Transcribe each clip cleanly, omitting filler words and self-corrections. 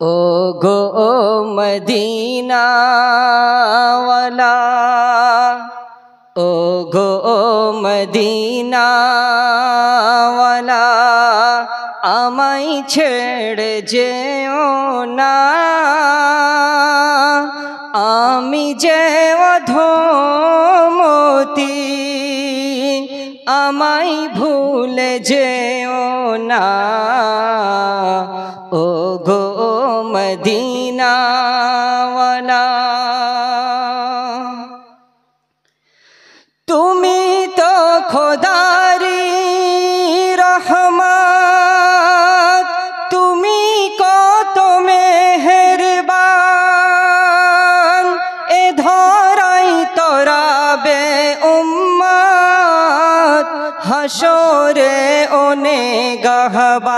ओ गो Medina वाला, ओ गो Medina वाला, आमाई छेड़े जेओ ना, आमी जे अधमती, आमाई भूले जेओ ना। ओ गो मदीना वाला, तुमी तो खुदारी रहमत, तुमी को तो मेहरबान, ए धराई तोरा बे उम्मत, हशोरे ओने गहबान।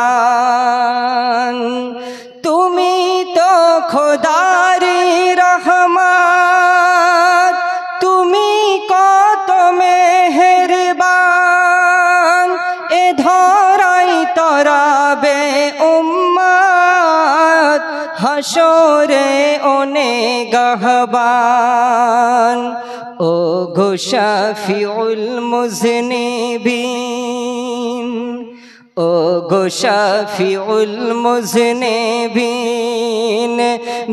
तुमी तो खुदारी रहमत, तुमी को तो मेहरबान, ए धराई तोरा बे उम्मत, हशोरे ओने गहबान। ओ गो शाफिउल मुज़निबीन, ओ गो शाफिउल मुज़निबीन,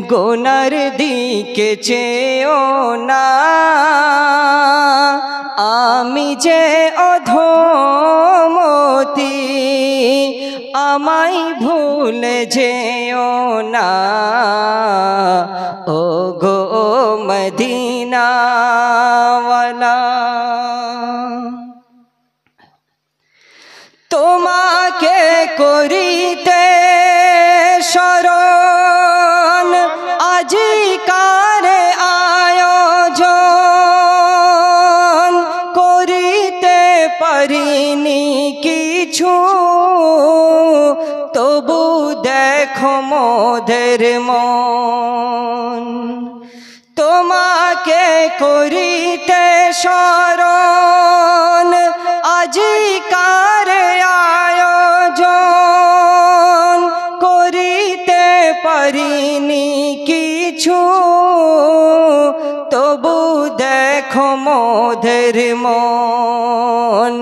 गुनार दिके चेओ ना, आमी जे अधमती, आमाई भूले जेओ ना। ओ गो मदीना वाला, তোমাকে করিতে শরণ, আজিকার আয়োজন, করিতে পারিনি কিছু, তবু দেখো মোদের মন। তোমাকে করিতে শরণ, আজিকার আয়োজন, করিতে পারিনি কিছু, তবু দেখো মোদের মন।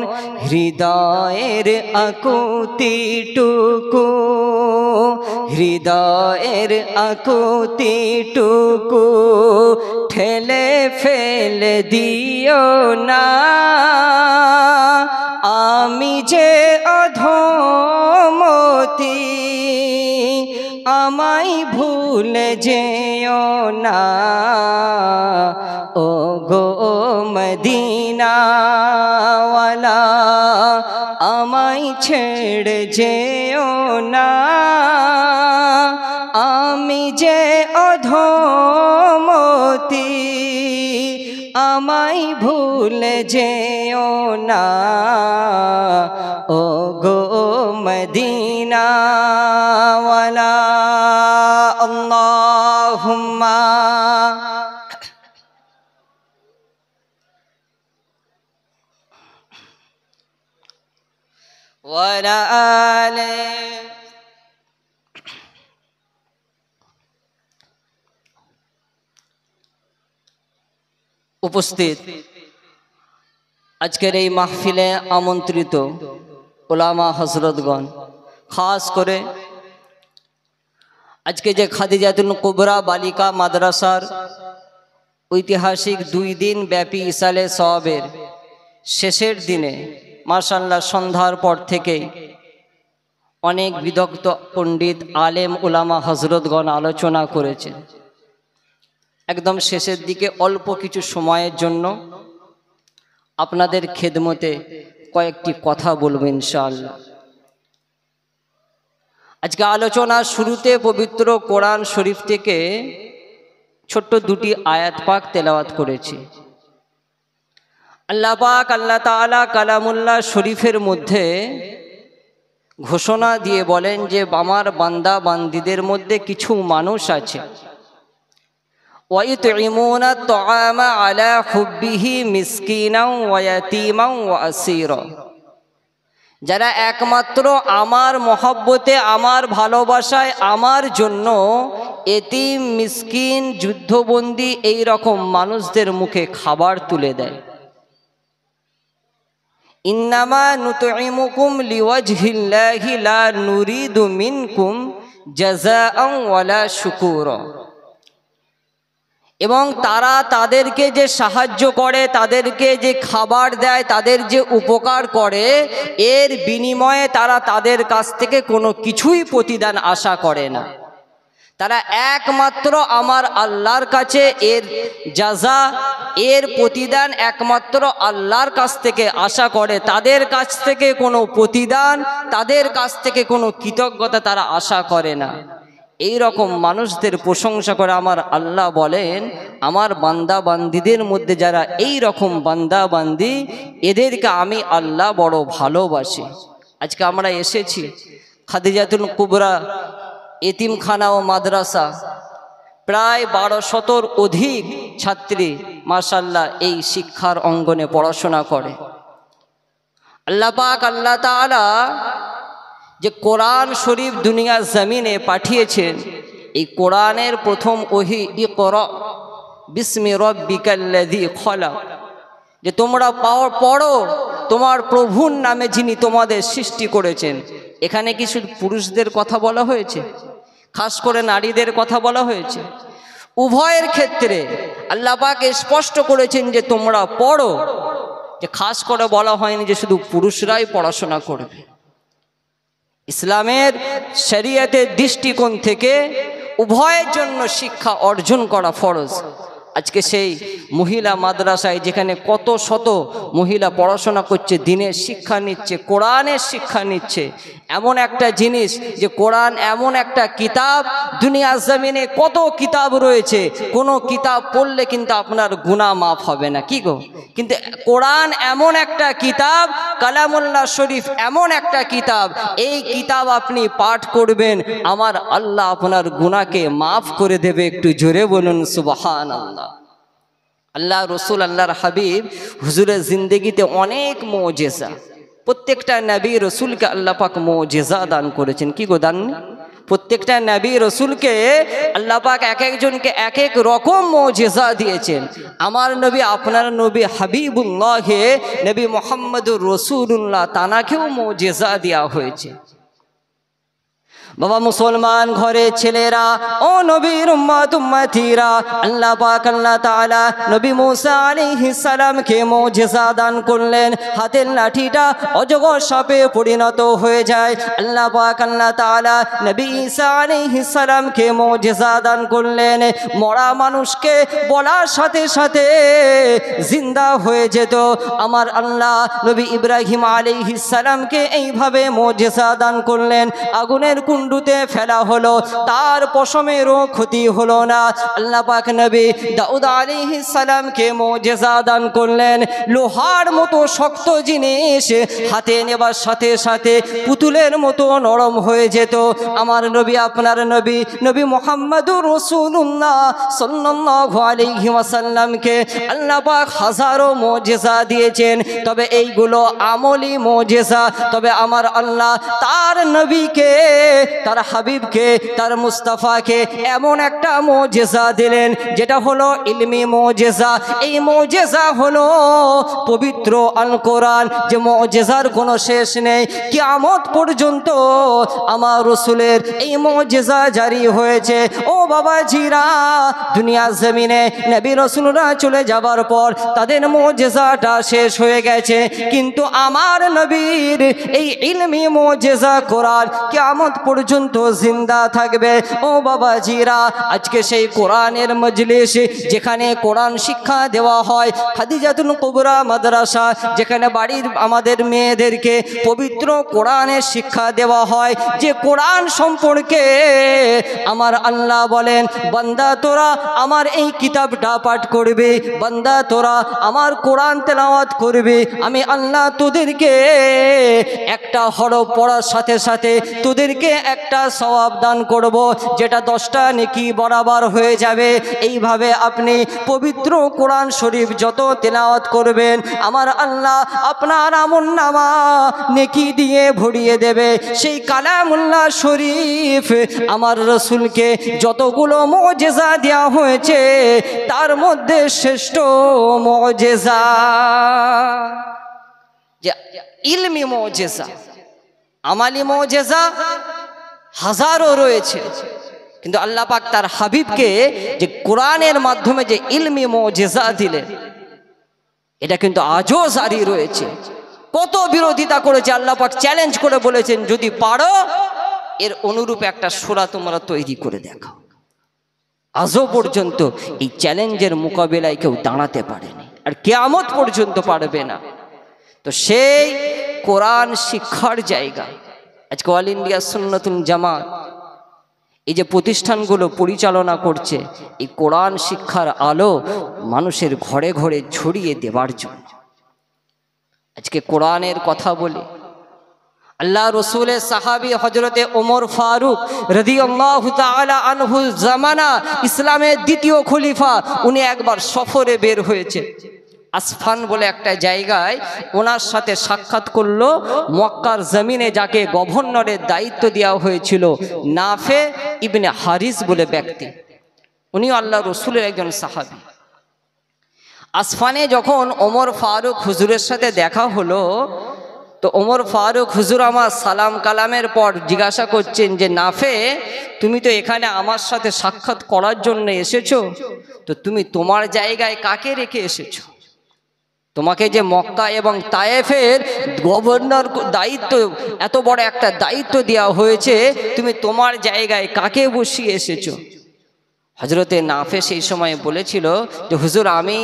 হৃদয়ের আকুতিটুকু, হৃদয়ের আকুতিটুকু, ঠেলে ফেলে দিও না, আমি যে অধমতি, আমায় ভুলে যেও না। ও গো মদিনা ওয়ালা, আমায় ছেড়ে যেও না, আমি যে অধমতি, আমায় ভুলে যেও না। ও গো মদিনা ওয়ালা, আল্লাহুম্মা ওয়ালা আলে। উপস্থিত আজকের এই মাহফিলে আমন্ত্রিত উলামা হযরতগণ, খাস করে আজকে যে খাদিজাতুল কুবরা বালিকা মাদ্রাসার ঐতিহাসিক 2 দিন ব্যাপী ইসালে সওয়াবের শেষের দিনে মাশাআল্লাহ সন্ধ্যার পর থেকে অনেক বিদগ্ধ পণ্ডিত আলেম উলামা হযরতগণ আলোচনা করেছেন। একদম শেষের দিকে অল্প কিছু সময়ের জন্য আপনাদের খেদমতে কয়েকটি কথা বলবো ইনশাআল্লাহ। আজকে আলোচনার শুরুতে পবিত্র কোরআন শরীফ থেকে ছোট্ট 2টি আয়াত পাক তেলাওয়াত করেছি। আল্লাহ পাক আল্লাহ তাআলা কালামুল্লাহ শরীফের মধ্যে ঘোষণা দিয়ে বলেন যে আমার বান্দা বান্দীদের মধ্যে কিছু মানুষ আছে, وَيُطْعِمُونَ الطَّعَامَ عَلَى حُبِّهِ مِسْكِينًا وَيَتِيمًا وَأَسِيرًا, যারা একমাত্র আমার মহব্বতে, আমার ভালোবাসায়, আমার জন্য এতিম, মিসকিন, যুদ্ধবন্দী এই রকম মানুষদের মুখে খাবার তুলে দেয়। ইন্নামা নুতইমুকুম লিওয়াজহিল্লাহি লা নুরিদু মিনকুম জাযাআন ওয়ালা শুকুরা। এবং তারা তাদেরকে যে সাহায্য করে, তাদেরকে যে খাবার দেয়, তাদের যে উপকার করে, এর বিনিময়ে তারা তাদের কাছ থেকে কোনো কিছুই প্রতিদান আশা করে না। তারা একমাত্র আমার আল্লাহর কাছে এর জাযা, এর প্রতিদান একমাত্র আল্লাহর কাছ থেকে আশা করে। তাদের কাছ থেকে কোনো প্রতিদান, তাদের কাছ থেকে কোনো কৃতজ্ঞতা তারা আশা করে না। এই রকম মানুষদের প্রশংসা করে আমার আল্লাহ বলেন, আমার বান্দা বান্দিদের মধ্যে যারা এই রকম বান্দা বান্দি, এদেরকে আমি আল্লাহ বড় ভালোবাসি। আজকে আমরা এসেছি খাদিজাতুল কুবরা এতিমখানা ও মাদ্রাসা, প্রায় 1200-র অধিক ছাত্রী মাশাআল্লাহ এই শিক্ষার অঙ্গনে পড়াশোনা করে। আল্লাহ পাক আল্লাহ তাআলা যে কোরআন শরীফ দুনিয়ার জমিনে পাঠিয়েছেন, এই কোরআনের প্রথম ওহী ইকরা বিসমি রাব্বিকাল্লাযী খলাক, যে তোমরা পড়ো তোমার প্রভুর নামে যিনি তোমাদের সৃষ্টি করেছেন। এখানে কি শুধু পুরুষদের কথা বলা হয়েছে, খাস করে নারীদের কথা বলা হয়েছে? উভয়ের ক্ষেত্রে আল্লাহ পাক স্পষ্ট করেছেন যে তোমরা পড়ো, যে খাস করে বলা হয়নি যে শুধু পুরুষরাই পড়াশোনা করবে। ইসলামের শরীয়তের দৃষ্টিকোণ থেকে উভয়ের জন্য শিক্ষা অর্জন করা ফরজ। আজকে সেই মহিলা মাদ্রাসায় যেখানে কত শত মহিলা পড়াশোনা করছে, দিনের শিক্ষা নিচ্ছে, কোরআনের শিক্ষা নিচ্ছে, এমন একটা জিনিস যে কোরআন এমন একটা কিতাব, দুনিয়ার জমিনে কত কিতাব রয়েছে, কোনো কিতাব পড়লে কিন্তু আপনার গুনাহ মাফ হবে না, কি গো? কিন্তু কোরআন এমন একটা কিতাব, কালামুল্লাহ শরীফ এমন একটা কিতাব, এই কিতাব আপনি পাঠ করবেন, আমার আল্লাহ আপনার গুনাহকে মাফ করে দেবে। একটু জোরে বলুন সুবহানাল্লাহ। আল্লাহ রসুল, আল্লাহর হাবিব হুজুরের জিন্দেগিতে অনেক মুজিজা, প্রত্যেকটা নবী রসুলকে আল্লাহ পাক মুজিজা দান করেছেন, কি গো দান? প্রত্যেকটা নবী রসুলকে আল্লাহ পাক এক একজনকে এক এক রকম মুজিজা দিয়েছেন। আমার নবী, আপনার নবী হাবিবুল্লাহ নবী মুহাম্মদুর রাসূলুল্লাহ, তানাকেও মুজিজা দেওয়া হয়েছে। বাবা মুসলমান ঘরে ছেলেরা, ও নবীর উম্মত উম্মতিরা, আল্লাহ পাক আল্লাহ তাআলা নবী মুসা আলাইহিস সালামকে মুজিজা দান করলেন। হাতের লাঠিটা অজগর সাপে পরিণত হয়ে যায়। আল্লাহ পাক আল্লাহ তাআলা নবী ঈসা আলাইহিস সালামকে মুজিজা দান করলেন। মরা মানুষকে বলার সাথে সাথে জিন্দা হয়ে যেত। আমার আল্লাহ নবী ইব্রাহিম আলাইহিস সালামকে এইভাবে মুজিজা দান করলেন। আগুনের কুণ্ডুতে ফেলা হলো, তার পশমেরও ক্ষতি হলো না। আল্লাহ পাক নবী দাউদ আলাইহিস সালামকে মুজিজা দান করলেন। লোহার মতো শক্ত জিনিস হাতে নেবার সাথে সাথে পুতুলের মতো নরম হয়ে যেত। আমার নবী, আপনার নবী নবী মুহাম্মদুর রাসূলুল্লাহ সাল্লাল্লাহু আলাইহি ওয়াসাল্লামকে আল্লাহ পাক হাজারো মুজিজা দিয়েছেন, তবে এইগুলো আমলি মুজিজা। তবে আমার আল্লাহ তার নবীকে, তার হাবিবকে, তার মুস্তাফাকে এমন একটা মুজিজা দিলেন যেটা হলো ইলমি মুজিজা। এই মুজিজা হলো পবিত্র আল কোরআন, যে মুজিজার কোনো শেষ নেই। কিয়ামত পর্যন্ত আমার রাসূলের এই মুজিজা জারি হয়েছে। ও বাবাজিরা, দুনিয়ার জমিনে নবী রাসূলরা চলে যাবার পর তাদের মুজিজাটা শেষ হয়ে গেছে, কিন্তু আমার নবীর এই ইলমি মুজিজা কোরআন কিয়ামত পর্যন্ত জিন্দা থাকবে। ও বাবাজিরা, আজকে সেই কোরআনের মজলিস, যেখানে কোরআন শিক্ষা দেওয়া হয়, খাদিজাতুল কুবরা মাদ্রাসা, যেখানে বাড়ির আমাদের মেয়েদেরকে পবিত্র কোরআনের শিক্ষা দেওয়া হয়, যে কোরআন সম্পর্কে আমার আল্লাহ বলেন, বান্দা তোরা আমার এই কিতাবটা পাঠ করবে, বান্দা তোরা আমার কোরআন তেলাওয়াত করবে, আমি আল্লাহ তোদেরকে একটা হরফ পড়ার সাথে সাথে তোদেরকে একটা সওয়াব দান করব, যেটা 10টা নেকি বরাবর হয়ে যাবে। এইভাবে আপনি পবিত্র কোরআন শরীফ যত তেলাওয়াত করবেন, আমার আল্লাহ আপনার আমলনামা নেকি দিয়ে ভরিয়ে দেবে। সেই কালামুল্লাহ শরীফ আমার রসুলকে যতগুলো মুজিজা দেওয়া হয়েছে, তার মধ্যে শ্রেষ্ঠ মুজিজা যে ইলমি মুজিজা। আমালি মুজিজা হাজারো রয়েছে, কিন্তু আল্লাহ পাক তার হাবিবকে যে কোরআনের মাধ্যমে যে ইলমি মুজিজা দিলেন, এটা কিন্তু আজও জারি রয়েছে। কত বিরোধিতা করেছে, আল্লাহ পাক চ্যালেঞ্জ করে বলেছেন, যদি পারো এর অনুরূপ একটা সূরা তোমরা তৈরি করে দেখাও। আজও পর্যন্ত এই চ্যালেঞ্জের মোকাবেলায় কেউ দাঁড়াতে পারেনি, আর কিয়ামত পর্যন্ত পারবে না। তো সেই কোরআন শিক্ষার জায়গা আজকে অল ইন্ডিয়া সুন্নাতুল জামাত এই যে প্রতিষ্ঠানগুলো পরিচালনা করছে, এই কোরআন শিক্ষার আলো মানুষের ঘরে ঘরে ছড়িয়ে দেবার জন্য। আজকে কোরআনের কথা বলি, আল্লাহ রসুলের সাহাবী হজরতে ওমর ফারুক রাদিয়াল্লাহু তাআলা আনহু জামানা, ইসলামের দ্বিতীয় খলিফা, উনি একবার সফরে বের হয়েছে। আসফান বলে একটা জায়গায় ওনার সাথে সাক্ষাৎ করলো মক্কার জমিনে যাকে গভর্নরের দায়িত্ব দেওয়া হয়েছিল, নাফে ইবনে হারিস বলে ব্যক্তি। উনি আল্লাহ রসুলের একজন সাহাবী। আসফানে যখন ওমর ফারুক হুজুরের সাথে দেখা হলো, তো ওমর ফারুক হুজুর আমার সালাম কালামের পর জিজ্ঞাসা করছেন যে নাফে, তুমি তো এখানে আমার সাথে সাক্ষাৎ করার জন্য এসেছো, তো তুমি তোমার জায়গায় কাকে রেখে এসেছো? তোমাকে যে মক্কা এবং তায়েফের গভর্নর দায়িত্ব, এত বড় একটা দায়িত্ব দেওয়া হয়েছে, তুমি তোমার জায়গায় কাকে বসিয়ে এসেছো? হজরতে নাফে সেই সময় বলেছিল যে হুজুর, আমি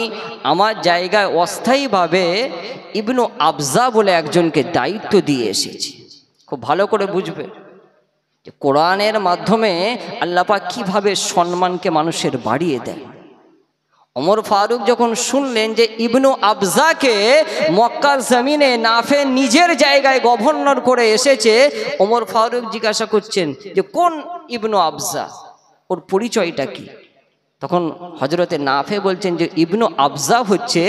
আমার জায়গায় অস্থায়ীভাবে ইবনু আবজা বলে একজনকে দায়িত্ব দিয়ে এসেছি। খুব ভালো করে বুঝবে যে কোরআনের মাধ্যমে আল্লাহ পাক কিভাবে সম্মানকে মানুষের বাড়িয়ে দেয়। ওমর ফারুক যখন শুনলেন যে ইবনু আবজাকে মক্কার জমিনে নাফে নিজের জায়গায় গভর্নর করে এসেছে, ওমর ফারুক জিজ্ঞাসা করছেন যে কোন ইবনু আবজা, ওর পরিচয়টা কি? তখন হজরতে নাফে বলছেন যে ইবনু আবজা হচ্ছে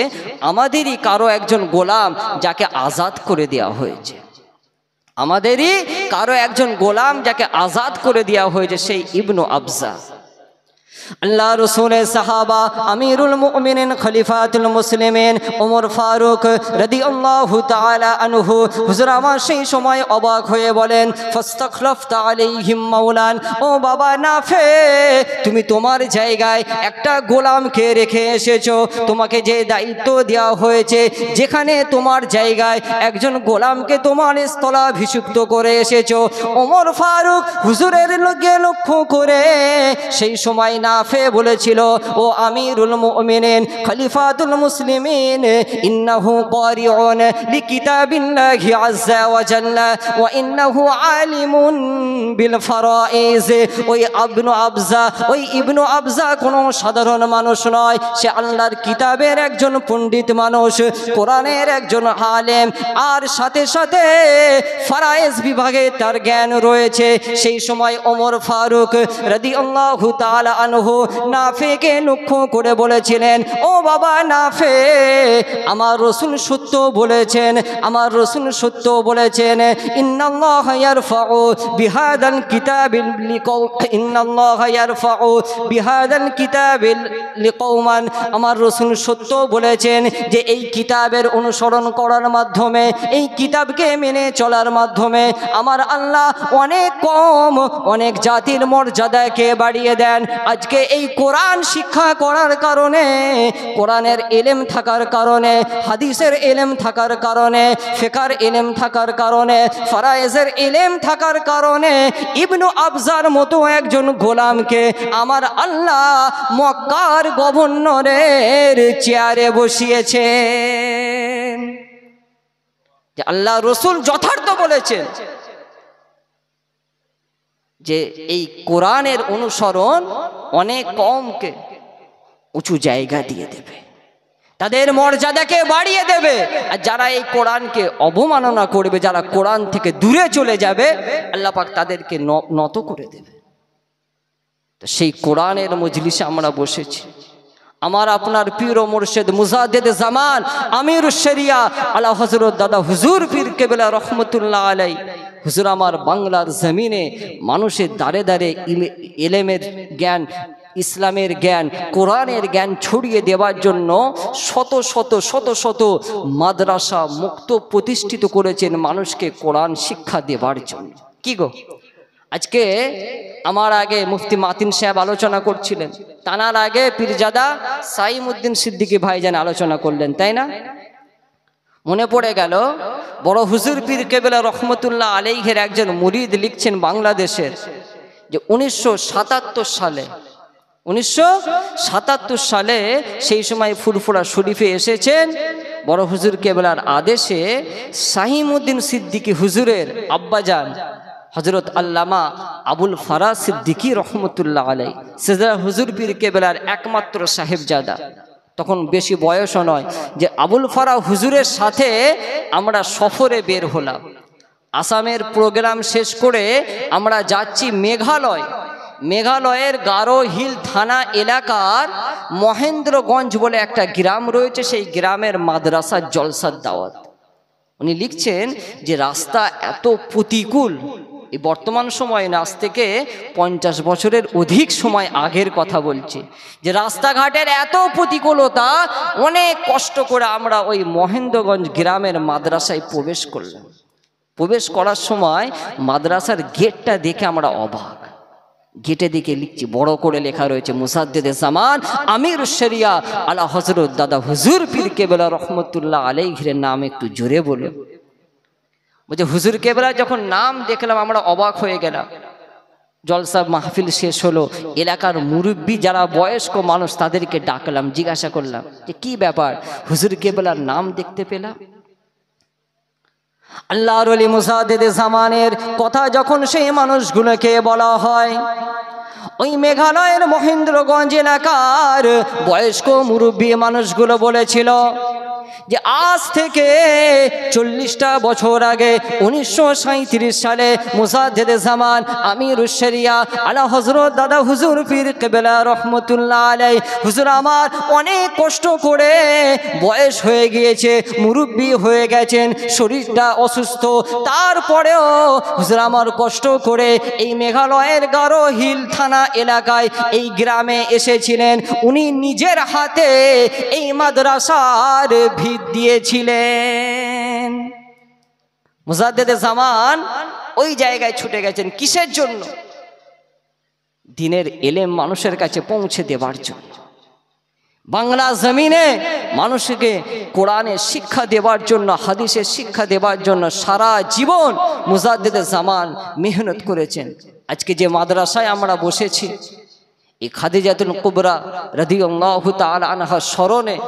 আমাদেরই কারো একজন গোলাম যাকে আজাদ করে দেওয়া হয়েছে, আমাদেরই কারো একজন গোলাম যাকে আজাদ করে দেওয়া হয়েছে, সেই ইবনু আবজা। আল্লাহ রসুলের সাহাবা আমিরুল মুমিনিন খলিফাতুল মুসলিমিন ওমর ফারুক রাদিয়াল্লাহু তাআলা আনহু হুজুর আমার সেই সময় অবাক হয়ে বলেন, ফাস্তাখলাফতা আলাইহিম মাওলান, ও বাবা নাফে, তুমি তোমার জায়গায় একটা গোলামকে রেখে এসেছো। তোমাকে যে দায়িত্ব দেওয়া হয়েছে, যেখানে তোমার জায়গায় একজন গোলামকে তোমার স্থলাভিষিক্ত করে এসেছো। ওমর ফারুক হুজুরের লোকে লক্ষ্য করে সেই সময় নাফে বলেছিল, ও আমিরুল মুমিনিন খলিফাতুল মুসলিমিন, ইন্নাহু কারিউন লিকিতাবিল্লাহি আযজা ওয়া জাল্লা ওয়া ইন্নাহু আলিমুন বিল ফারাইজ। ওই ইবনু আবজা কোনো সাধারণ মানুষ নয়, সে আল্লাহর কিতাবের একজন পণ্ডিত মানুষ, কোরআনের একজন আলেম, আর সাথে সাথে ফারাইজ বিভাগে তার জ্ঞান রয়েছে। সেই সময় ওমর ফারুক রাদিয়াল্লাহু তাআলা আনহু নাফেকে লক্ষ্য করে বলেছিলেন, ও বাবা নাফে, আমার রাসূল সত্য বলেছেন, আমার রাসূল সত্য বলেছেন, ইন্নাল্লাহা ইয়ারফাউ বিহাদাল কিতাবিল ইন্নাল্লাহা ইয়ারফাউ বিহাদাল কিতাবিল লিকওমান। আমার রাসূল সত্য বলেছেন যে এই কিতাবের অনুসরণ করার মাধ্যমে, এই কিতাবকে মেনে চলার মাধ্যমে আমার আল্লাহ অনেক জাতির মর্যাদাকে বাড়িয়ে দেন। আজকে এই কোরআন শিক্ষা করার কারণে, কোরআনের ইলম থাকার কারণে, হাদিসের ইলম থাকার কারণে, ফিকহের ইলম থাকার কারণে, ফরায়েজের ইলম থাকার কারণে ইবনু আবজার মতো একজন গোলামকে আমার আল্লাহ মক্কার গভর্নরের চেয়ারে বসিয়েছেন। যে আল্লাহ রসুল যথার্থ বলেছেন যে এই কোরআনের অনুসরণ অনেক কমকে উঁচু জায়গা দিয়ে দেবে। তাদের মর্যাদাকে বাড়িয়ে দেবে। আর যারা এই কোরআনকে অবমাননা করবে, যারা কোরআন থেকে দূরে চলে যাবে, আল্লাহ পাক তাদেরকে নত করে দেবে। তো সেই কোরআনের মজলিসে আমরা বসেছি। আমার আপনার পীর ও মুর্শিদ মুজাদ্দিদ জামান আমিরুশ শরিয়া আলা হযরত দাদা হুজুর পীর কেবলা রহমতুল্লাহ আলাই হুজুর আমার বাংলার জমিনে মানুষের দাঁড়ে দাঁড়ে ইলমের জ্ঞান, ইসলামের জ্ঞান, কোরআনের জ্ঞান ছড়িয়ে দেওয়ার জন্য শত শত শত শত মাদ্রাসা মুক্ত প্রতিষ্ঠিত করেছেন মানুষকে কোরআন শিক্ষা দেওয়ার জন্য। কি গো, আজকে আমার আগে মুফতি মাতিন সাহেব আলোচনা করছিলেন, তানার আগে পীরজাদা সাইমউদ্দিন সিদ্দিকী ভাইজান আলোচনা করলেন, তাই না? মনে পড়ে গেল বড় হুজুর পীর কেবলা রহমতুল্লাহ আলাইহির একজন মুরিদ লিখছেন বাংলাদেশের, যে 1977 সালে সেই সময় ফুরফুরা শরীফে এসেছেন বড় হুজুর কেবলার আদেশে সাইমউদ্দিন সিদ্দিকী হুজুরের আব্বাজান হযরত আল্লামা আবুল ফারাজ সিদ্দিকী রহমতুল্লাহ আলাই সিজদা হুজুর পীর কেবলার একমাত্র সাহেবজাদা, তখন বেশি বয়সও নয়, যে আবুল ফারা হুজুরের সাথে আমরা সফরে বের হলাম। আসামের প্রোগ্রাম শেষ করে আমরা যাচ্ছি মেঘালয়। মেঘালয়ের গারো হিল থানা এলাকার মহেন্দ্রগঞ্জ বলে একটা গ্রাম রয়েছে, সেই গ্রামের মাদ্রাসার জলসার দাওয়াত। উনি লিখছেন যে রাস্তা এত প্রতিকূল, এই বর্তমান সময়ে আজ থেকে 50 বছরের অধিক সময় আগের কথা বলছি, যে রাস্তাঘাটের এত প্রতিকূলতা, অনেক কষ্ট করে আমরা ওই মহেন্দ্রগঞ্জ গ্রামের মাদ্রাসায় প্রবেশ করলাম। প্রবেশ করার সময় মাদ্রাসার গেটটা দেখে আমরা অবাক। গেটে দিকে লিখছি, বড় করে লেখা রয়েছে মুজাদ্দিদ জামান আমিরুশ শরিয়া আলা হযরত দাদা হুজুর পীর কেবলা রহমতুল্লাহ আলাইহির নাম একটু জোরে বলে। বলছে হুজুর কেবলা যখন নাম দেখলাম আমরা অবাক হয়ে গেলাম। জলসা মাহফিল শেষ হলো, এলাকার মুরব্বী যারা বয়স্ক মানুষ তাদেরকে ডাকলাম, জিজ্ঞাসা করলাম যে কি ব্যাপার, হুজুর কেবলার নাম দেখতে পেলাম। আল্লাহর ওলি মুজাদ্দিদ জামানের কথা যখন সেই মানুষগুলোকে বলা হয়, ওই মেঘালয়ের মহেন্দ্রগঞ্জ এলাকার বয়স্ক মুরব্বী মানুষগুলো বলেছিল যে আজ থেকে 40টা বছর আগে 1937 সালে মুজাদ্দিদ জামান আমিরুশ শরিয়া আলা হযরত দাদা হুজুর পীর কেবলা রহমতুল্লাহ আলাই হুজুর আমার অনেক কষ্ট করে বয়স হয়ে গিয়েছে, মুরব্বী হয়ে গেছেন, শরীরটা অসুস্থ, তারপরেও হুজুর আমার কষ্ট করে এই মেঘালয়ের গারো হিল থানা এলাকায় এই গ্রামে এসেছিলেন। উনি নিজের হাতে এই মাদ্রাসার ভিত দিয়েছিলেন। মুজাদ্দিদ জামান ওই জায়গায় ছুটে গেছেন কিসের জন্য? দ্বীনের ইলম মানুষের কাছে পৌঁছে দেবার জন্য। বাংলা জমিনে মানুষকে কোরআনের শিক্ষা দেবার জন্য, হাদিসের শিক্ষা দেবার জন্য সারা জীবন মুজাদ্দিদ জামান মেহনত করেছেন। আজকে যে মাদ্রাসায় আমরা বসেছি, এই খাদিজাতুল কুবরা রাদিয়াল্লাহু তাআলা আনহা স্মরণে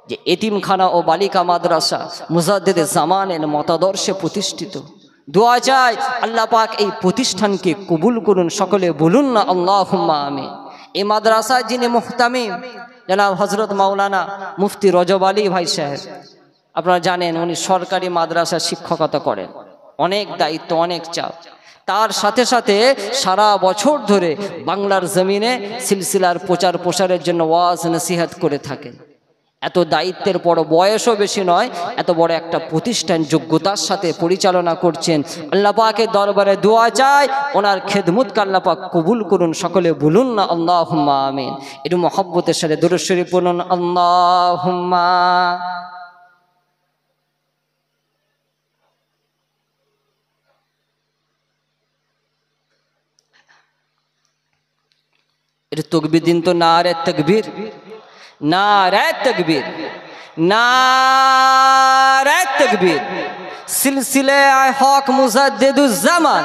যে এতিমখানা ও বালিকা মাদ্রাসা মুজাদ্দিদ জামানের মতাদর্শে প্রতিষ্ঠিত। দোয়া চাই আল্লাহ পাক এই প্রতিষ্ঠানকে কবুল করুন, সকলে বলুন না আল্লাহুম্মা আমিন। এই মাদ্রাসায় যিনি মুহতামিম জনাব হযরত মাওলানা মুফতি রজব আলী ভাই সাহেব, আপনারা জানেন উনি সরকারি মাদ্রাসা শিক্ষকতা করেন, অনেক দায়িত্ব, অনেক চাপ। তার সাথে সাথে সারা বছর ধরে বাংলার জমিনে সিলসিলার প্রচার প্রসারের জন্য ওয়াজ নসিহত করে থাকেন। এত দায়িত্বের পর, বয়সও বেশি নয়, এত বড় একটা প্রতিষ্ঠান যোগ্যতার সাথে পরিচালনা করছেন। আল্লাহ পাকের দরবারে দোয়া চাই ওনার খেদমতকে আল্লাহ পাক কবুল করুন, সকলে বলুন না আল্লাহুম্মা আমিন। একটু মহব্বতের সাথে দুরূদ শরীফ পড়ুন, আল্লাহুম্মা। এটা তাকবীর দিন তো, নারে তাকবীর, নারে তাকবীর, নারে তাকবীর। সিলসিলায়ে হক মুজাদ্দিদুজ জামান,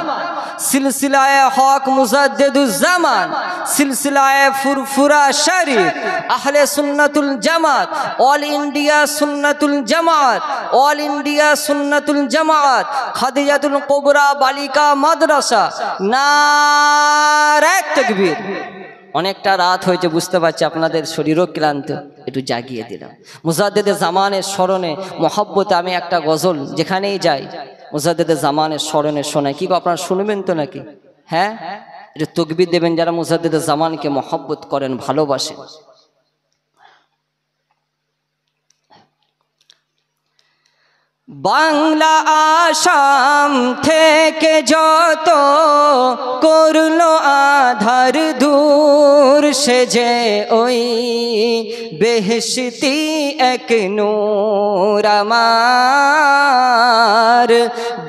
সিলসিলায়ে হক মুজাদ্দিদুজ জামান, সিলসিলায়ে ফুরফুরা শরীফ, আহলে সুন্নাতুল জামাত, অল ইন্ডিয়া সুন্নাতুল জামাত, অল ইন্ডিয়া সুন্নাতুল জামাত, খাদিজাতুল কুবরা বালিকা মাদ্রাসা, নারে তাকবীর, অনেকটা রাত হয়েছে বুঝতে পারছি, আপনাদের শরীরও ক্লান্ত, একটু জাগিয়ে দিলাম। মুজাদ্দেদে জামানের স্মরণে মহব্বতে আমি একটা গজল যেখানেই যাই মুজাদ্দেদে জামানের স্মরণে শোনাই। কি গো আপনারা শুনবেন তো নাকি? হ্যাঁ, এটা তকবীর দেবেন যারা মুজাদ্দেদে জামানকে মহব্বত করেন, ভালোবাসেন। বাংলা আসাম থেকে যত করলো আধার দূর, সে যে ওই বেহেশতি এক নূর আমার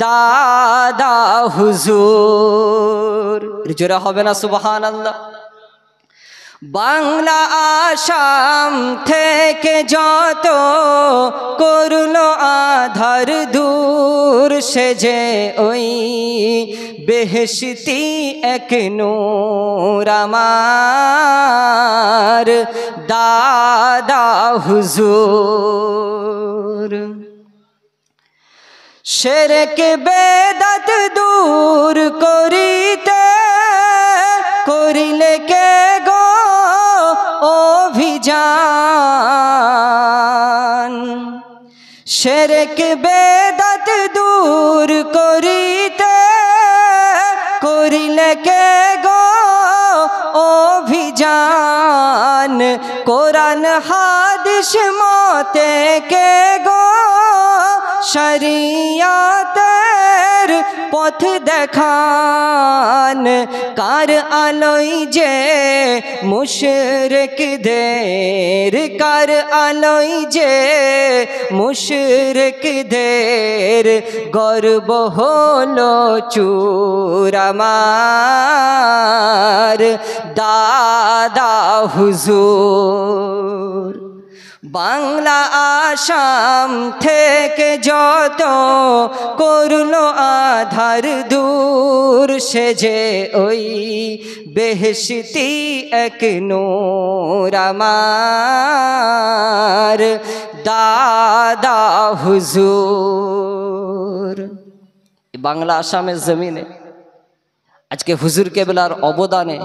দাদা হুজুর। জোরে হবে না সুবহানাল্লাহ? বাংলা আসাম থেকে যত করলো আধার দূর, সে যে ওই বেহেশতি এক নূর আমার দাদা হুজুর। শিরক বেদাত দূর করিতে করিলে কে গো অভিযান, শিরক বেদাত দূর করিতে করিলে কে গো অভিযান, কোরআন হাদিস মতে কে গো শরিয়াতের পথ দেখান, কার আলোয় যে মুশরিকদের, কার আলোয় যে মুশরিকদের গর্ব হলো চূর আমার দাদা হুজুর। বাংলা আসাম থেকে যত করলো আধার দূর, সে যে ওই বেহেশতি এক নূর আমার দাদা হুজুর। বাংলা আসামের জমিনে আজকে হুজুর কেবলার অবদানে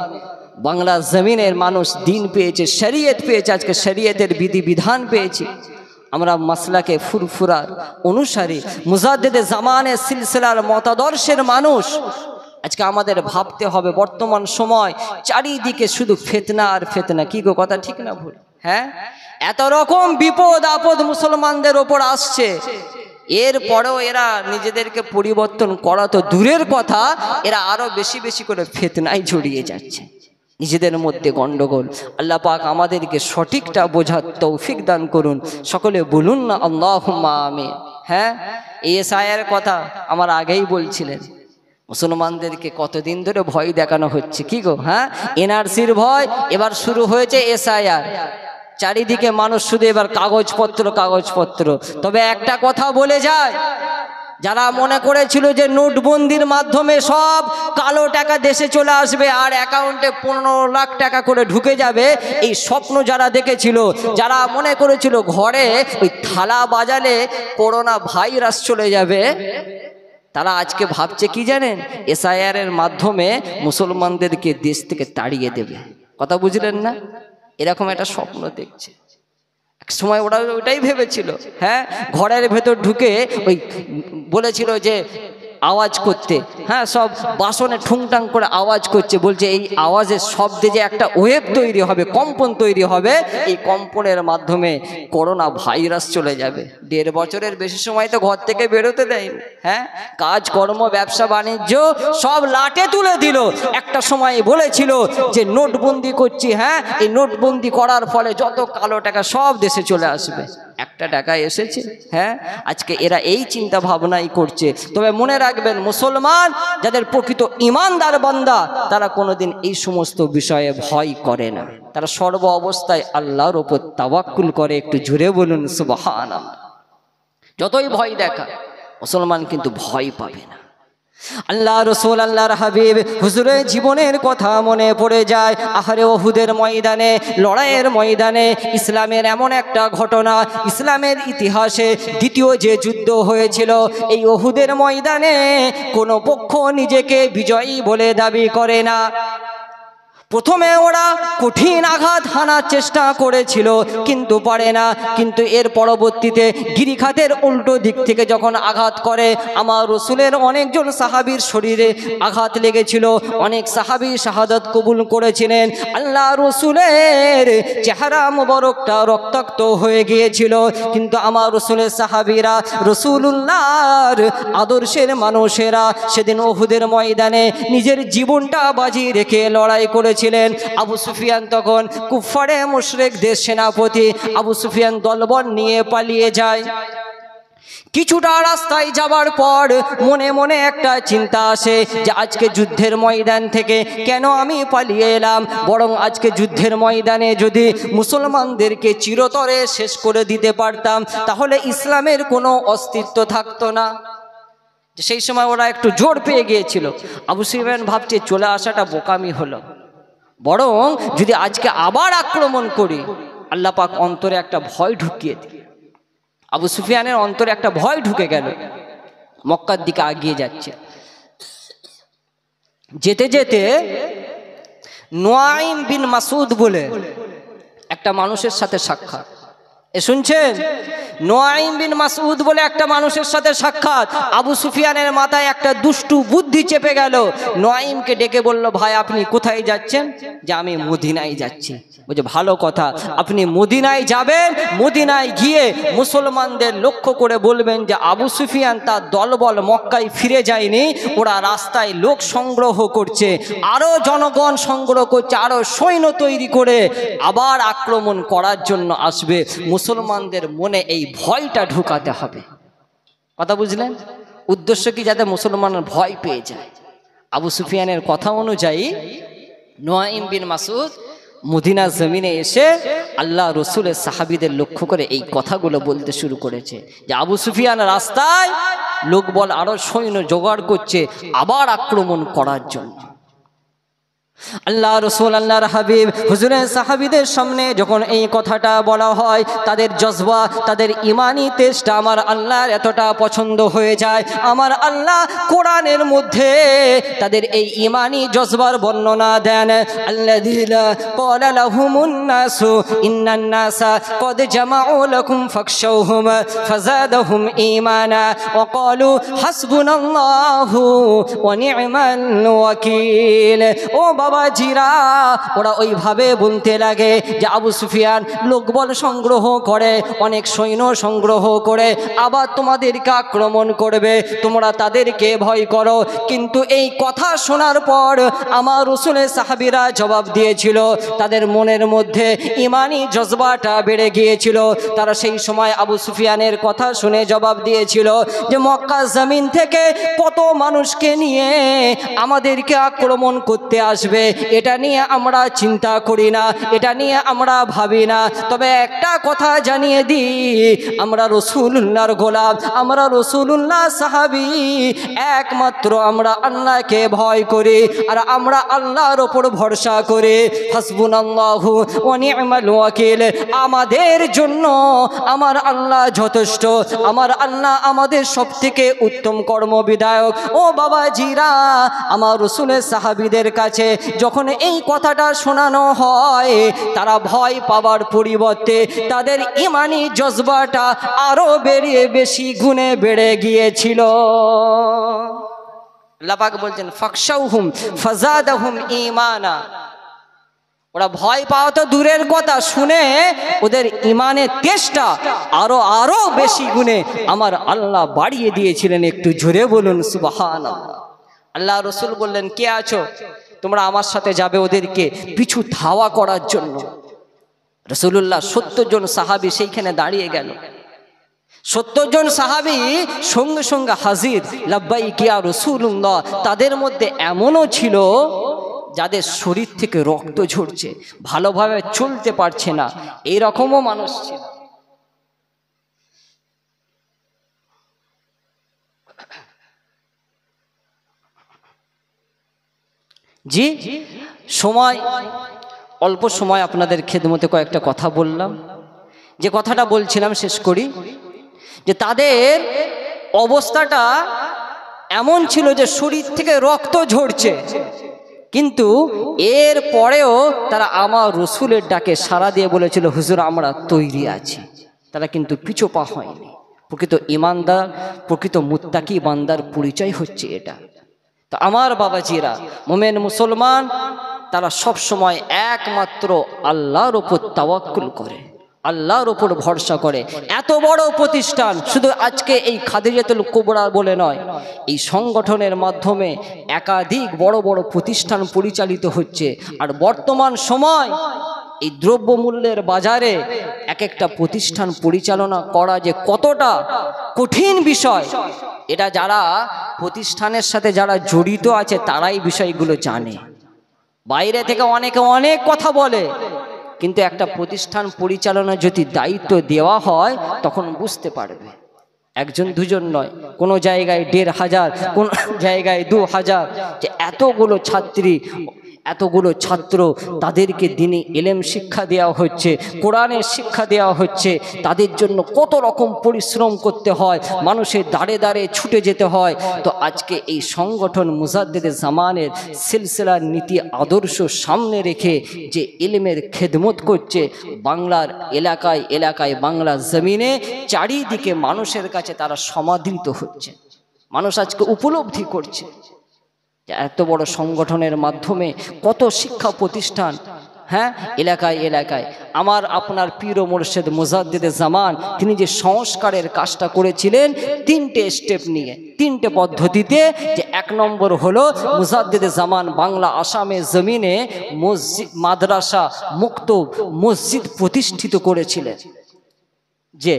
বাংলা জমিনের মানুষ দিন পেয়েছে, শরীয়ত পেয়েছে, আজকে শরীয়তের বিধি বিধান পেয়েছে। আমরা মাসলাকে ফুরফুরার অনুসারী মুজাদ্দেদে জামানের সিলসিলার মতাদর্শের মানুষ। আজকে আমাদের ভাবতে হবে বর্তমান সময় চারিদিকে শুধু ফিতনা আর ফিতনা। কি গো, কথা ঠিক না ভুল? হ্যাঁ, এত রকম বিপদ আপদ মুসলমানদের ওপর আসছে, এরপরেও এরা নিজেদেরকে পরিবর্তন করা তো দূরের কথা, এরা আরো বেশি বেশি করে ফিতনায় জড়িয়ে যাচ্ছে, নিজেদের মধ্যে গন্ডগোল। আল্লাহ পাক আমাদেরকে সঠিকটা বোঝার তৌফিক দান করুন। সকলে বলুন না আল্লাহুম্মা আমিন। হ্যাঁ, এই এসআইআর কথা আমার আগেই বলছিলেন, মুসলমানদেরকে কতদিন ধরে ভয় দেখানো হচ্ছে। কি গো, হ্যাঁ, এনআরসির ভয়, এবার শুরু হয়েছে এসআইআর। চারিদিকে মানুষ শুধু এবার কাগজপত্র কাগজপত্র। তবে একটা কথা বলে যায়, যারা মনে করেছিল যে নোটবন্দির মাধ্যমে সব কালো টাকা দেশে চলে আসবে আর অ্যাকাউন্টে 15 লাখ টাকা করে ঢুকে যাবে, এই স্বপ্ন যারা দেখেছিল, যারা মনে করেছিল ঘরে ওই থালা বাজালে করোনা ভাইরাস চলে যাবে, তারা আজকে ভাবছে কি জানেন, এসআইআর এর মাধ্যমে মুসলমানদেরকে দেশ থেকে তাড়িয়ে দেবে। কথা বুঝলেন না? এরকম একটা স্বপ্ন দেখছে। এক সময় ওরা ওটাই ভেবেছিল। হ্যাঁ, ঘরের ভেতর ঢুকে ওই বলেছিল যে আওয়াজ করতে, হ্যাঁ, সব বাসনে ঠুংটাং করে আওয়াজ করছে, বলছে এই আওয়াজের শব্দে যে একটা ওয়েভ তৈরি হবে, কম্পন তৈরি হবে, এই কম্পনের মাধ্যমে করোনা ভাইরাস চলে যাবে। 1.5 বছরের বেশি সময় তো ঘর থেকে বেরোতে দেয়নি। হ্যাঁ, কাজ কর্ম ব্যবসা বাণিজ্য সব লাটে তুলে দিল। একটা সময় বলেছিল যে নোটবন্দি করছি, হ্যাঁ, এই নোটবন্দি করার ফলে যত কালো টাকা সব দেশে চলে আসবে। একটা টাকা এসেছে? হ্যাঁ, আজকে এরা এই চিন্তা ভাবনাই করছে। তবে মনে রাখবেন, মুসলমান যাদের প্রকৃত ইমানদার বান্দা, তারা কোনোদিন এই সমস্ত বিষয়ে ভয় করে না। তারা সর্ব অবস্থায় আল্লাহর উপর তাওয়াক্কুল করে। একটু জোরে বলুন সুবহানাল্লাহ। যতই ভয় দেখা, মুসলমান কিন্তু ভয় পাবে না। আল্লাহ রসুল, আল্লাহর হাবিব হুজুরের জীবনের কথা মনে পড়ে যায়। আহারে ওহুদের ময়দানে, লড়াইয়ের ময়দানে ইসলামের এমন একটা ঘটনা, ইসলামের ইতিহাসে দ্বিতীয় যে যুদ্ধ হয়েছিল, এই ওহুদের ময়দানে কোনো পক্ষ নিজেকে বিজয়ী বলে দাবি করে না। প্রথমে ওরা কঠিন আঘাত হানার চেষ্টা করেছিল, কিন্তু পারে না। কিন্তু এর পরবর্তীতে গিরিখাতের উল্টো দিক থেকে যখন আঘাত করে, আমার রসুলের অনেকজন সাহাবীর শরীরে আঘাত লেগেছিল, অনেক সাহাবী শাহাদাত কবুল করেছিলেন। আল্লাহ রসুলের চেহারা মোবারকটা রক্তাক্ত হয়ে গিয়েছিল, কিন্তু আমার রসুলের সাহাবীরা, রসুলুল্লাহর আদর্শের মানুষেরা সেদিন উহুদের ময়দানে নিজের জীবনটা বাজি রেখে লড়াই করেছিলেন। আবু সুফিয়ান তখন কুফারে মুশরিকদের সেনাপতি, আবু সুফিয়ান দলবল নিয়ে পালিয়ে যায়। কিছুটা রাস্তায় যাবার পর মনে মনে একটা চিন্তা আসে যে আজকে যুদ্ধের ময়দান থেকে কেন আমি পালিয়ে এলাম, বরং আজকে যুদ্ধের ময়দানে যদি মুসলমানদেরকে চিরতরে শেষ করে দিতে পারতাম, তাহলে ইসলামের কোনো অস্তিত্ব থাকতো না। সেই সময় ওরা একটু জোর পেয়ে গিয়েছিল। আবু সুফিয়ান ভাবছে চলে আসাটা বোকামি হলো, বরং যদি আজকে আবার আক্রমণ করি, আল্লাহ পাক অন্তরে একটা ভয় ঢুকিয়ে দিল। আবু সুফিয়ানের অন্তরে একটা ভয় ঢুকে গেল, মক্কার দিকে এগিয়ে যাচ্ছে। যেতে যেতে নুআইম বিন মাসউদ বলে একটা মানুষের সাথে সাক্ষাৎ। শুনছেন? নুআইম বিন মাসউদ বলে একটা মানুষের সাথে সাক্ষাৎ। আবু সুফিয়ানের মাথায় একটা দুষ্টু বুদ্ধি চেপে গেল। নুআইমকে ডেকে বলল, ভাই আপনি কোথায় যাচ্ছেন? যে আমি মদিনায় যাচ্ছি। বলছে ভালো কথা, আপনি মদিনায় যাবেন, মদিনায় গিয়ে মুসলমানদের লক্ষ্য করে বলবেন যে আবু সুফিয়ান তার দলবল মক্কায় ফিরে যায়নি, ওরা রাস্তায় লোক সংগ্রহ করছে, আরো জনগণ সংগ্রহ করছে, আরো সৈন্য তৈরি করে আবার আক্রমণ করার জন্য আসবে। মুসলমানদের মনে এই ভয়টা ঢুকাতে হবে। কথা বুঝলেন? উদ্দেশ্য কি? যাতে মুসলমানের ভয় পেয়ে যায়। আবু সুফিয়ানের কথা অনুযায়ী নুআইম বিন মাসউদ মদিনা জমিনে এসে আল্লাহ রসুলের সাহাবীদের লক্ষ্য করে এই কথাগুলো বলতে শুরু করেছে যে আবু সুফিয়ান রাস্তায় লোকবল আরো সৈন্য জোগাড় করছে আবার আক্রমণ করার জন্য। আল্লাহ রসুল আল্লাহর হাবিব হুজুরের সাহাবীদের সামনে যখন এই কথাটা বলা হয়, তাদের জজবা, তাদের ইমানি তেজটা আমার আল্লাহর এতটা পছন্দ হয়ে যায়। আমার আল্লাহ কোরআনের মধ্যে তাদের এই ইমানি জজবার বর্ণনা দেন। আল্লাযীনা ক্বালা লাহুমুন নাসু ইন্নান নাসা ক্বাদ জামাউ লাকুম ফাখশাউহুম ফাযাদাহুম ঈমানা ওয়া ক্বালু হাসবুনাল্লাহু ওয়া নি'মাল ওয়াকিল। ও বাবাজিরা, ওরা ওইভাবে বলতে লাগে যে আবু সুফিয়ান লোকবল সংগ্রহ করে, অনেক সৈন্য সংগ্রহ করে আবার তোমাদেরকে আক্রমণ করবে, তোমরা তাদেরকে ভয় করো। কিন্তু এই কথা শোনার পর আমার রাসূলের সাহাবীরা জবাব দিয়েছিল, তাদের মনের মধ্যে ইমানি জজবাটা বেড়ে গিয়েছিল। তারা সেই সময় আবু সুফিয়ানের কথা শুনে জবাব দিয়েছিল যে মক্কা জমিন থেকে কত মানুষকে নিয়ে আমাদেরকে আক্রমণ করতে আসবে, এটা নিয়ে আমরা চিন্তা করি না, এটা নিয়ে আমরা ভাবি না। তবে একটা কথা জানিয়ে দিই, আমরা রাসূলুল্লাহর গোলাম, আমরা রাসূলুল্লাহ সাহাবী, একমাত্র আমরা আল্লাহকে ভয় করি আর আমরা আল্লাহর ওপর ভরসা করি। হাসবুনাল্লাহু ওয়া নি'মাল ওয়াকিল। আমাদের জন্য আমার আল্লাহ যথেষ্ট, আমার আল্লাহ আমাদের সবথেকে উত্তম কর্মবিধায়ক। ও বাবাজিরা, আমার রাসূলের সাহাবীদের কাছে যখন এই কথাটা শোনানো হয়, তারা ভয় পাওয়ার পরিবর্তে তাদের ইমানি জজবাটা আরো বেশি গুণে বেড়ে গিয়েছিল। আল্লাহ পাক বলছেন ফাখশাউহুম ফাযাদাহুম ঈমানা। ওরা ভয় পাওয়া তো দূরের কথা, শুনে ওদের ইমানের তেজটা আরো বেশি গুণে আমার আল্লাহ বাড়িয়ে দিয়েছিলেন। একটু জোরে বলুন সুবহানাল্লাহ। আল্লাহ রসুল বললেন, কে আছো? তোমরা আমার সাথে যাবে ওদেরকে পিছু ধাওয়া করার জন্য। রাসূলুল্লাহ 70 জন সাহাবী সেইখানে দাঁড়িয়ে গেল। 70 জন সাহাবী সঙ্গে সঙ্গে হাজির, লাব্বাইক ইয়া রাসূলুল্লাহ। তাদের মধ্যে এমনও ছিল যাদের শরীর থেকে রক্ত ঝরছে, ভালোভাবে চলতে পারছে না, এইরকমও মানুষ ছিল। জি, সময় অল্প সময় আপনাদের খেদমতে কয়েকটা কথা বললাম। যে কথাটা বলছিলাম শেষ করি, যে তাদের অবস্থাটা এমন ছিল যে শরীর থেকে রক্ত ঝরছে, কিন্তু এর পরেও তারা আমার রসুলের ডাকে সাড়া দিয়ে বলেছিল হুজুর আমরা তৈরি আছি। তারা কিন্তু পিছু পা হয়নি। প্রকৃত ইমানদার, প্রকৃত মুত্তাকি বান্দার পরিচয় হচ্ছে এটা। তো আমার বাবাজিরা, মোমেন মুসলমান, তারা সব সময় একমাত্র আল্লাহর উপর তাওয়াক্কুল করে, আল্লাহর উপর ভরসা করে। এত বড় প্রতিষ্ঠান শুধু আজকে এই খাদিজাতুল কুবরা বলে নয়, এই সংগঠনের মাধ্যমে একাধিক বড় বড় প্রতিষ্ঠান পরিচালিত হচ্ছে। আর বর্তমান সময় এই দ্রব্যমূল্যের বাজারে এক একটা প্রতিষ্ঠান পরিচালনা করা যে কতটা কঠিন বিষয়, এটা যারা প্রতিষ্ঠানের সাথে যারা জড়িত আছে তারাই বিষয়গুলো জানে। বাইরে থেকে অনেকে অনেক কথা বলে, কিন্তু একটা প্রতিষ্ঠান পরিচালনা যদি দায়িত্ব দেওয়া হয় তখন বুঝতে পারবে। একজন দুজন নয়, কোনো জায়গায় 1500, কোন জায়গায় 2000, যে এতগুলো ছাত্রী, এতগুলো ছাত্র, তাদেরকে দিনে ইলম শিক্ষা দেওয়া হচ্ছে, কোরআনের শিক্ষা দেওয়া হচ্ছে। তাদের জন্য কত রকম পরিশ্রম করতে হয়, মানুষের দাঁড়ে দাঁড়ে ছুটে যেতে হয়। তো আজকে এই সংগঠন মুজাদ্দেদে জামানের সিলসিলার নীতি আদর্শ সামনে রেখে যে ইলমের খেদমত করছে, বাংলার এলাকায় এলাকায়, বাংলার জমিনে চারিদিকে মানুষের কাছে তারা সমাদৃত হচ্ছে। মানুষ আজকে উপলব্ধি করছে এত বড় সংগঠনের মাধ্যমে কত শিক্ষা প্রতিষ্ঠান, হ্যাঁ, এলাকায় এলাকায়। আমার আপনার পীর ও মুর্শিদ মুজাদ্দেদে জামান তিনি যে সংস্কারের কাজটা করেছিলেন 3টে স্টেপ নিয়ে, 3টে পদ্ধতিতে। যে 1 নম্বর হলো মুজাদ্দেদে জামান বাংলা আসামের জমিনে মসজিদ, মাদ্রাসা, মুক্তব, মসজিদ প্রতিষ্ঠিত করেছিলেন। যে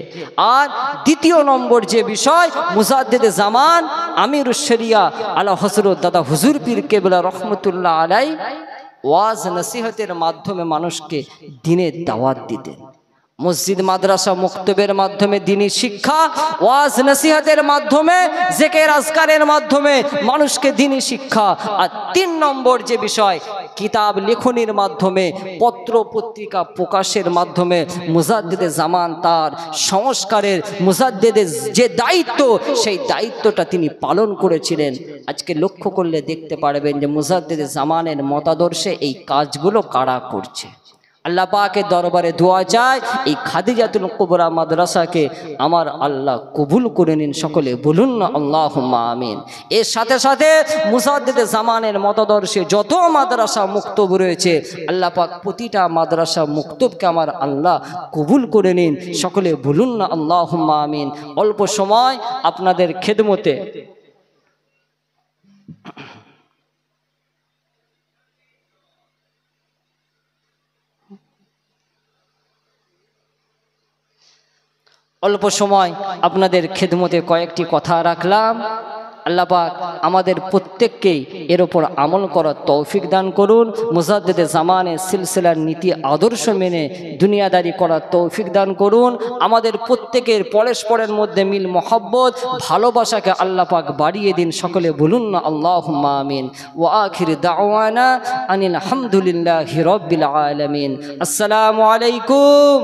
আর 2য় নম্বর যে বিষয়, মুজাদ্দেদে জামান আমিরুশ শরিয়া আলা হযরত দাদা হুজুর পীর কেবলা রহমতুল্লাহ আলাই ওয়াজ নসিহতের মাধ্যমে মানুষকে দ্বীনের দাওয়াত দিতেন। মসজিদ, মাদ্রাসা, মুক্তবের মাধ্যমে দ্বীনি শিক্ষা, ওয়াজ নসিহতের মাধ্যমে, জিকির আজকারের মাধ্যমে মানুষকে দ্বীনি শিক্ষা। আর 3 নম্বর যে বিষয়, কিতাব লেখনির মাধ্যমে, পত্র পত্রিকা প্রকাশের মাধ্যমে মুজাদ্দেদে জামান তার সংস্কারের, মুজাদ্দেদের যে দায়িত্ব, সেই দায়িত্বটা তিনি পালন করেছিলেন। আজকে লক্ষ্য করলে দেখতে পারবেন যে মুজাদ্দেদে জামানের মতাদর্শে এই কাজগুলো কারা করছে। আল্লাহ পাকের দরবারে দোয়া চাই এই খাদিজাতুল কুবরা মাদ্রাসাকে আমার আল্লাহ কবুল করে নিন। সকলে বলুন না আল্লাহুম্মা আমিন। এর সাথে সাথে মুজাদ্দেদে জামানের মতাদর্শে যত মাদ্রাসা মুক্তব রয়েছে, আল্লাহ পাক প্রতিটা মাদ্রাসা মুক্তবকে আমার আল্লাহ কবুল করে নিন। সকলে বলুন না আল্লাহুম্মা আমিন। অল্প সময় আপনাদের খেদমতে অল্প সময় আপনাদের খেদমতে কয়েকটি কথা রাখলাম। আল্লাহ পাক আমাদের প্রত্যেককেই এর ওপর আমল করার তৌফিক দান করুন। মুজাদ্দেদে জামানের সিলসিলার নীতি আদর্শ মেনে দুনিয়াদারি করার তৌফিক দান করুন। আমাদের প্রত্যেকের পরস্পরের মধ্যে মিল মহব্বত, ভালোবাসাকে আল্লাহ পাক বাড়িয়ে দিন। সকলে বলুন না আল্লাহুম্মা আমিন। ওয়া আখির দাওয়ানা আনিল হামদুলিল্লাহি রাব্বিল আলামিন। আসসালামু আলাইকুম।